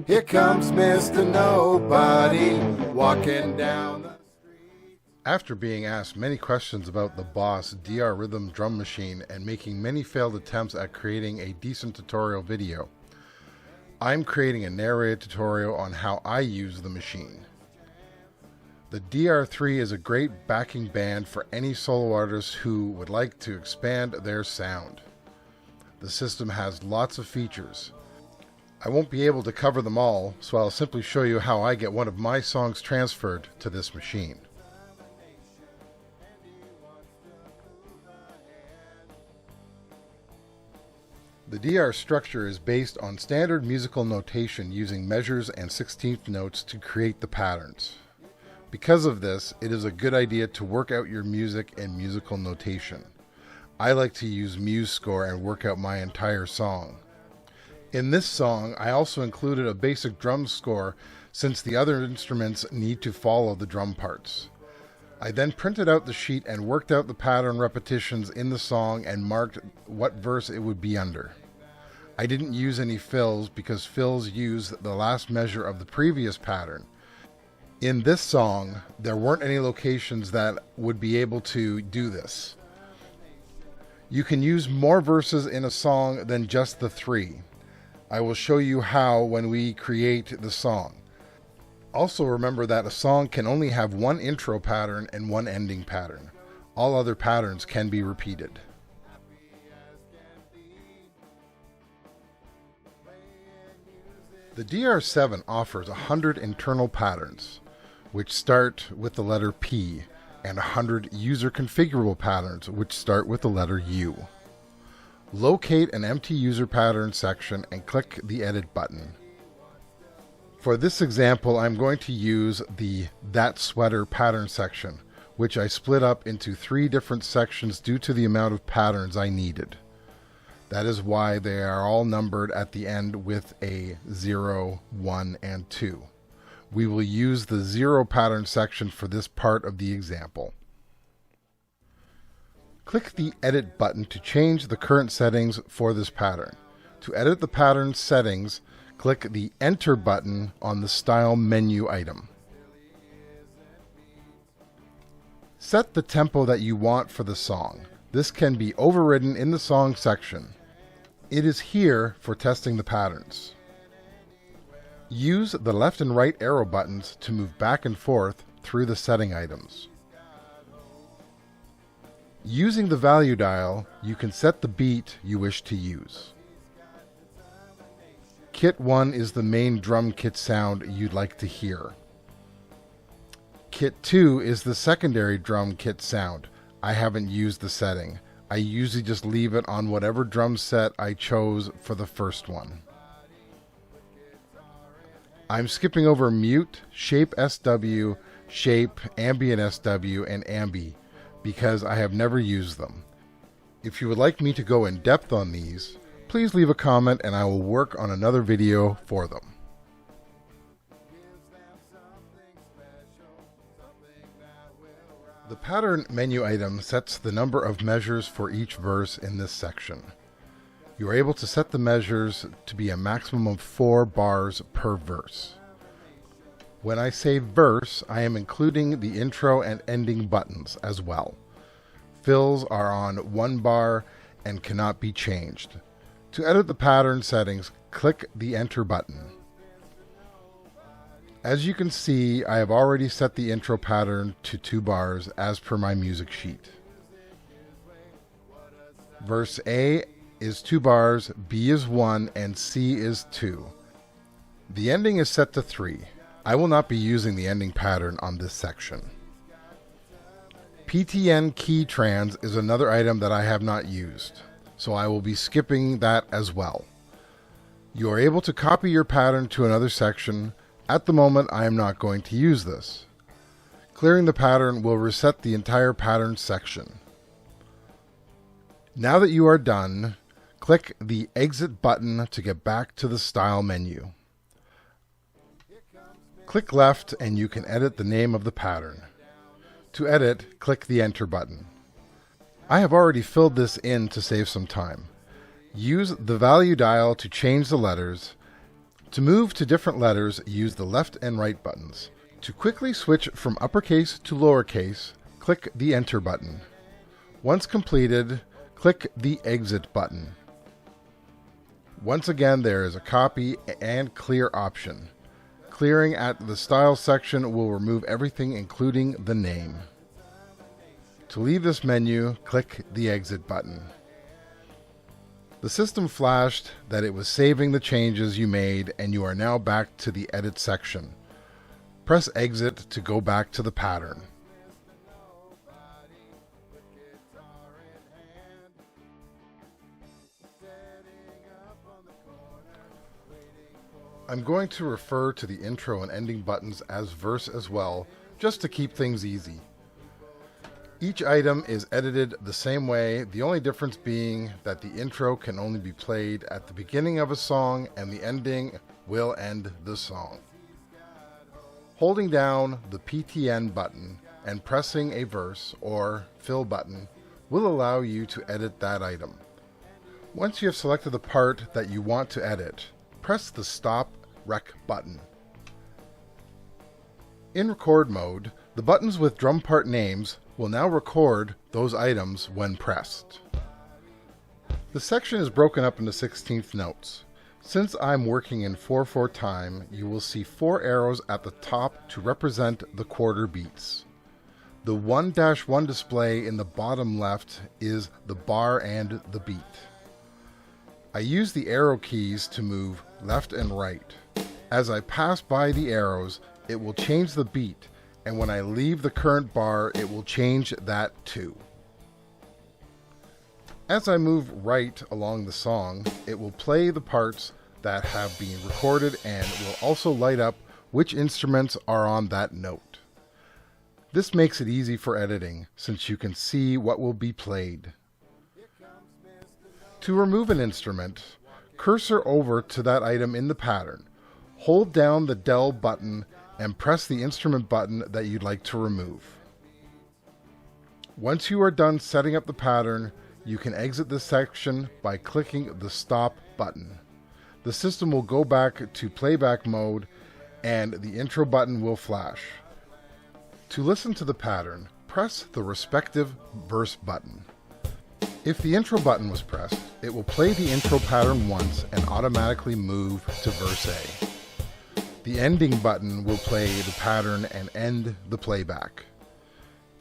Here comes Mr. Nobody walking down the street. After being asked many questions about the Boss DR Rhythm drum machine and making many failed attempts at creating a decent tutorial video, I'm creating a narrated tutorial on how I use the machine. The DR-3 is a great backing band for any solo artist who would like to expand their sound. The system has lots of features. I won't be able to cover them all, so I'll simply show you how I get one of my songs transferred to this machine. The DR structure is based on standard musical notation using measures and 16th notes to create the patterns. Because of this, it is a good idea to work out your music in musical notation. I like to use MuseScore and work out my entire song. In this song, I also included a basic drum score since the other instruments need to follow the drum parts. I then printed out the sheet and worked out the pattern repetitions in the song and marked what verse it would be under. I didn't use any fills because fills use the last measure of the previous pattern. In this song, there weren't any locations that would be able to do this. You can use more verses in a song than just the 3. I will show you how when we create the song. Also remember that a song can only have one intro pattern and one ending pattern. All other patterns can be repeated. The DR7 offers 100 internal patterns, which start with the letter P, and 100 user configurable patterns, which start with the letter U. Locate an empty user pattern section and click the Edit button. For this example, I'm going to use the That Sweater pattern section, which I split up into 3 different sections due to the amount of patterns I needed. That is why they are all numbered at the end with a 0, 1, and 2. We will use the 0 pattern section for this part of the example. Click the Edit button to change the current settings for this pattern. To edit the pattern settings, click the Enter button on the Style menu item. Set the tempo that you want for the song. This can be overridden in the song section. It is here for testing the patterns. Use the left and right arrow buttons to move back and forth through the setting items. Using the value dial, you can set the beat you wish to use. Kit 1 is the main drum kit sound you'd like to hear. Kit 2 is the secondary drum kit sound. I haven't used the setting. I usually just leave it on whatever drum set I chose for the first one. I'm skipping over mute, shape SW, shape, ambient SW, and ambi because I have never used them. If you would like me to go in depth on these, please leave a comment and I will work on another video for them. The pattern menu item sets the number of measures for each verse in this section. You are able to set the measures to be a maximum of 4 bars per verse. When I say verse, I am including the intro and ending buttons as well. Fills are on 1 bar and cannot be changed. To edit the pattern settings, click the Enter button. As you can see, I have already set the intro pattern to 2 bars as per my music sheet. Verse A is 2 bars, B is 1, and C is 2. The ending is set to 3. I will not be using the ending pattern on this section. PTN key trans is another item that I have not used, so I will be skipping that as well. You are able to copy your pattern to another section. At the moment, I am not going to use this. Clearing the pattern will reset the entire pattern section. Now that you are done, click the Exit button to get back to the Style menu. Click left and you can edit the name of the pattern. To edit, click the Enter button. I have already filled this in to save some time. Use the value dial to change the letters. To move to different letters, use the left and right buttons. To quickly switch from uppercase to lowercase, click the Enter button. Once completed, click the Exit button. Once again, there is a copy and clear option. Clearing at the Style section will remove everything including the name. To leave this menu, click the Exit button. The system flashed that it was saving the changes you made and you are now back to the Edit section. Press Exit to go back to the pattern. I'm going to refer to the intro and ending buttons as verse as well, just to keep things easy. Each item is edited the same way, the only difference being that the intro can only be played at the beginning of a song and the ending will end the song. Holding down the PTN button and pressing a verse or fill button will allow you to edit that item. Once you have selected the part that you want to edit, press the Stop Rec button. In record mode, the buttons with drum part names will now record those items when pressed. The section is broken up into 16th notes. Since I'm working in 4/4 time, you will see 4 arrows at the top to represent the quarter beats. The 1-1 display in the bottom left is the bar and the beat. I use the arrow keys to move left and right. As I pass by the arrows, it will change the beat, and when I leave the current bar, it will change that too. As I move right along the song, it will play the parts that have been recorded and will also light up which instruments are on that note. This makes it easy for editing, since you can see what will be played. To remove an instrument, cursor over to that item in the pattern. Hold down the Del button and press the instrument button that you'd like to remove. Once you are done setting up the pattern, you can exit this section by clicking the Stop button. The system will go back to playback mode and the intro button will flash. To listen to the pattern, press the respective verse button. If the intro button was pressed, it will play the intro pattern once and automatically move to verse A. The ending button will play the pattern and end the playback.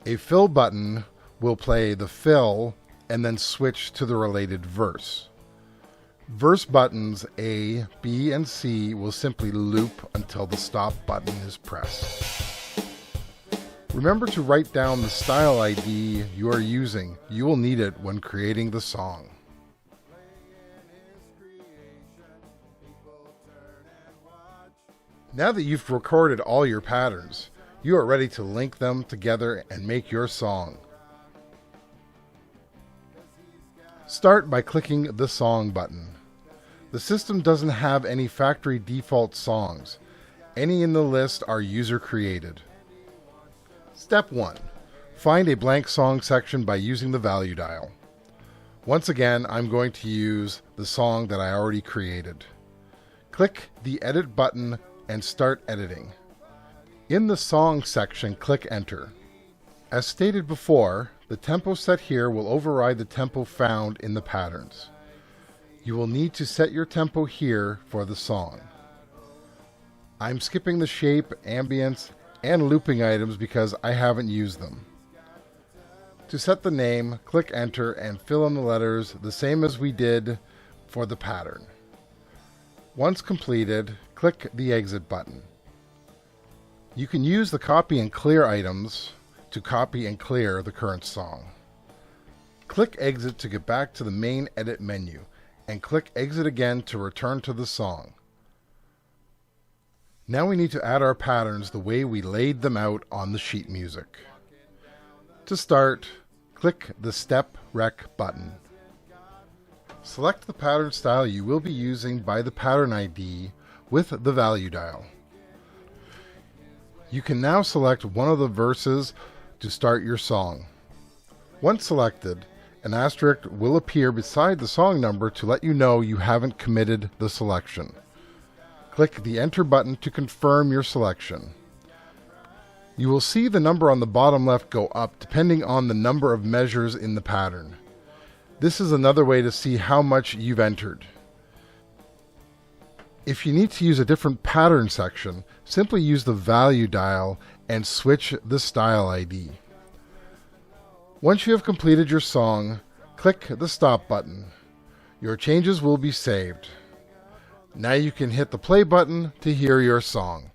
A fill button will play the fill and then switch to the related verse. Verse buttons A, B, and C will simply loop until the stop button is pressed. Remember to write down the style ID you are using. You will need it when creating the song. Now that you've recorded all your patterns, you are ready to link them together and make your song. Start by clicking the Song button. The system doesn't have any factory default songs. Any in the list are user created. Step 1. Find a blank song section by using the value dial. Once again, I'm going to use the song that I already created. Click the Edit button and start editing. In the Song section, click Enter. As stated before, the tempo set here will override the tempo found in the patterns. You will need to set your tempo here for the song. I'm skipping the shape, ambience, and looping items because I haven't used them. To set the name, click Enter and fill in the letters the same as we did for the pattern. Once completed, click the Exit button. You can use the Copy and Clear items to copy and clear the current song. Click Exit to get back to the main Edit menu, and click Exit again to return to the song. Now we need to add our patterns the way we laid them out on the sheet music. To start, click the Step Rec button. Select the pattern style you will be using by the pattern ID with the value dial. You can now select one of the verses to start your song. Once selected, an asterisk will appear beside the song number to let you know you haven't committed the selection. Click the Enter button to confirm your selection. You will see the number on the bottom left go up depending on the number of measures in the pattern. This is another way to see how much you've entered. If you need to use a different pattern section, simply use the value dial and switch the style ID. Once you have completed your song, click the Stop button. Your changes will be saved. Now you can hit the play button to hear your song.